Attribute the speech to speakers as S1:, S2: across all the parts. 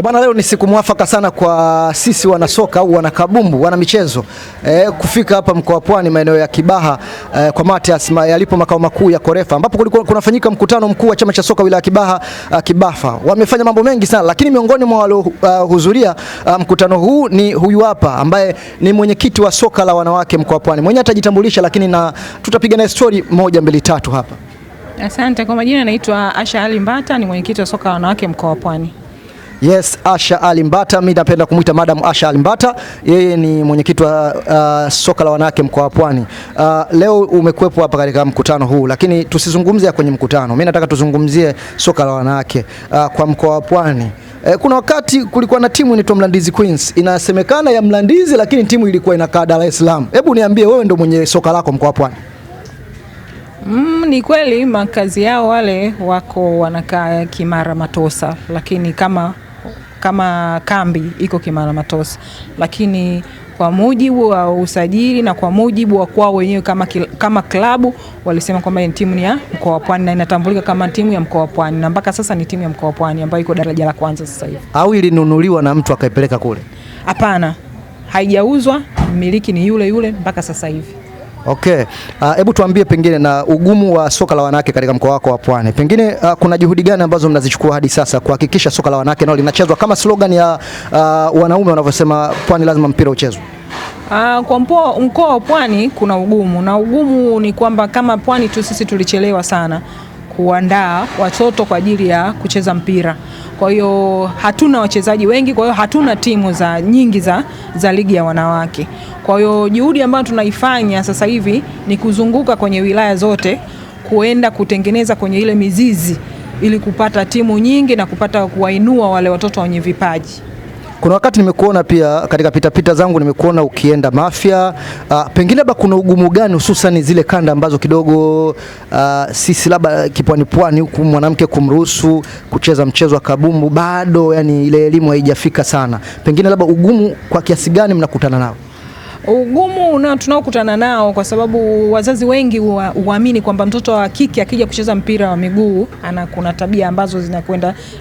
S1: Bwana, leo ni siku mwafaka sana kwa sisi wanasoka au wanakabumbu, wana michezo kufika hapa mkoa wa Pwani maeneo ya Kibaha kwa Matias yalipo makao makuu ya Korefa, ambapo kulikuwa kunafanyika mkutano mkuu wa chama cha soka wilaya Kibaha Kibafa. Wamefanya mambo mengi sana, lakini miongoni mwa waliohudhuria mkutano huu ni huyu hapa ambaye ni mwenyekiti wa soka la wanawake mkoa wa Pwani. Mwenye atajitambulisha, lakini na tutapiga na story moja mbili tatu hapa.
S2: Asante. Kwa majina naitwa Asha Ali Mbata, ni mwenyekiti wa soka la wanawake mkoa wa Pwani.
S1: Yes, Asha Ali Mbata, mimi napenda kumuita Madam Asha Ali Mbata. Yeye ni mwenyekiti wa soka la wanawake mkoa wa Pwani. Leo umekuwepo hapa katika mkutano huu, lakini tusizungumzie kwenye mkutano. Mimi nataka tuzungumzie soka la wanawake kwa mkoa wa Pwani. Kuna wakati kulikuwa na timu inaitwa Mlandizi Queens. Inasemekana ya Mlandizi, lakini timu ilikuwa inakaa Dar es Salaam. Hebu niambie, wewe ndio mwenye soka lako mkoa wa Pwani.
S2: Ni kweli makazi yao wale wako wanakaa Kimara Matosa, lakini kama kambi iko Kimara Matosa, lakini kwa mujibu wa usajili na kwa mujibu wa kwao wenyewe kama klabu walisema kwamba ni timu ya mkoa wa Pwani na inatambulika kama timu ya mkoa wa Pwani, na mpaka sasa ni timu ya mkoa wa Pwani ambayo iko daraja la kwanza sasa hivi.
S1: Au ilinunuliwa na mtu akaipeleka kule?
S2: Hapana, haijauzwa, mmiliki ni yule yule mpaka sasa hivi.
S1: Okay. Hebu tuambie pengine na ugumu wa soka la wanawake katika mkoa wako wa Pwani. Pengine kuna juhudi gani ambazo mnazichukua hadi sasa kuhakikisha soka la wanawake nao linachezwa kama slogan ya wanaume wanavyosema Pwani lazima mpira uchezwe?
S2: Kwa mkoa wa Pwani kuna ugumu, na ugumu ni kwamba kama Pwani tu sisi tulichelewa sana kuandaa watoto kwa ajili ya kucheza mpira. Kwa hiyo hatuna wachezaji wengi, kwa hiyo hatuna timu nyingi za ligi ya wanawake. Kwa hiyo juhudi ambayo tunaifanya sasa hivi ni kuzunguka kwenye wilaya zote, kuenda kutengeneza kwenye ile mizizi ili kupata timu nyingi na kupata kuwainua wale watoto wenye vipaji.
S1: Kuna wakati nimekuona pia katika pitapita zangu nimekuona ukienda Mafia. Pengine labda kuna ugumu gani hususan zile kanda ambazo kidogo sisi labda Pwani huku mwanamke kumruhusu kucheza mchezo wa kabumbu bado, yani ile elimu haijafika sana. Pengine labda ugumu kwa kiasi gani mnakutana nao?
S2: Ugumu tunaokutana nao kwa sababu wazazi wengi huamini kwamba mtoto wa kike akija kucheza mpira wa miguu kuna tabia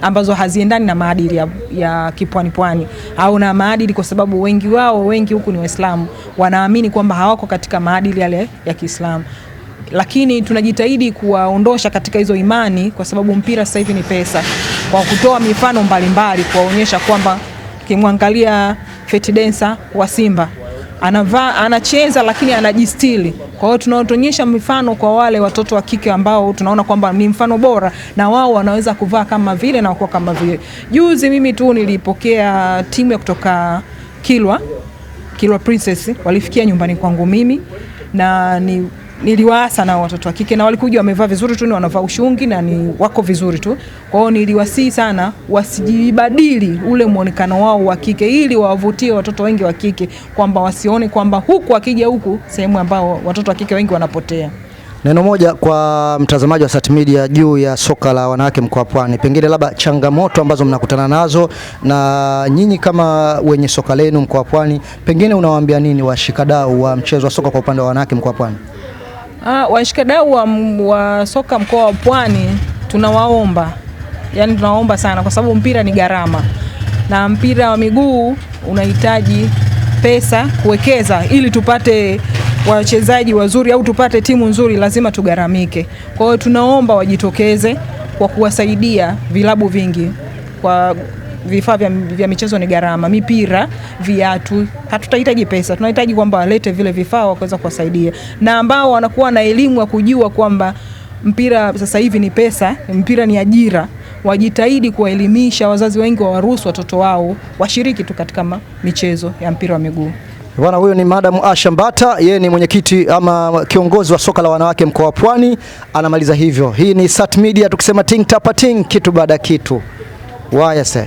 S2: ambazo haziendani na maadili ya Kipwani au na maadili, kwa sababu wengi huku ni Waislamu, wanaamini kwamba hawako katika maadili yale ya Kiislamu. Lakini tunajitahidi kuwaondosha katika hizo imani, kwa sababu mpira sasa hivi ni pesa, kwa kutoa mifano mbalimbali kuwaonyesha kwamba kimwangalia Feti Densa wa Simba anacheza lakini anajistili. Kwa hiyo tunaonyesha mifano kwa wale watoto wa kike ambao tunaona kwamba ni mfano bora na wao wanaweza kuvaa kama vile na kuwa kama vile. Juzi mimi tu nilipokea timu ya kutoka Kilwa Princess, walifikia nyumbani kwangu mimi na niliwaasa na watoto wa kike na walikuja wamevaa vizuri tu, ni wanavaa ushungi na ni wako vizuri tu. Kwa hiyo niliwasihi sana wasijibadili ule muonekano wao wa kike ili wawavutie watoto wengi wa kike, kwamba wasione kwamba huku akija huku sehemu ambao watoto wa kike wengi wanapotea.
S1: Neno moja kwa mtazamaji wa Sat Media juu ya soka la wanawake mkoa wa Pwani, pengine labda changamoto ambazo mnakutana nazo na nyinyi kama wenye soka lenu mkoa wa Pwani, pengine unawaambia nini washikadau wa mchezo wa soka kwa upande wa wanawake mkoa wa Pwani?
S2: Washikadau wa soka mkoa wa Pwani tunawaomba sana, kwa sababu mpira ni gharama na mpira wa miguu unahitaji pesa kuwekeza ili tupate wachezaji wazuri au tupate timu nzuri, lazima tugaramike. Kwa hiyo tunaomba wajitokeze kwa kuwasaidia vilabu vingi, kwa vifaa vya michezo ni gharama, mipira, viatu, hatutahitaji pesa, tunahitaji kwamba walete vile vifaa wakaweza kuwasaidia, na ambao wanakuwa na elimu ya kujua kwamba mpira sasa hivi ni pesa, mpira ni ajira, wajitahidi kuwaelimisha wazazi wengi, waruhusu watoto wao washiriki tu katika michezo ya mpira wa miguu.
S1: Bwana, huyo ni Madam Asha Mbata, yeye ni mwenyekiti ama kiongozi wa soka la wanawake mkoa wa Pwani, anamaliza hivyo. Hii ni Sat Media, tukisema ting tapa ting, kitu baada kitu. Why I say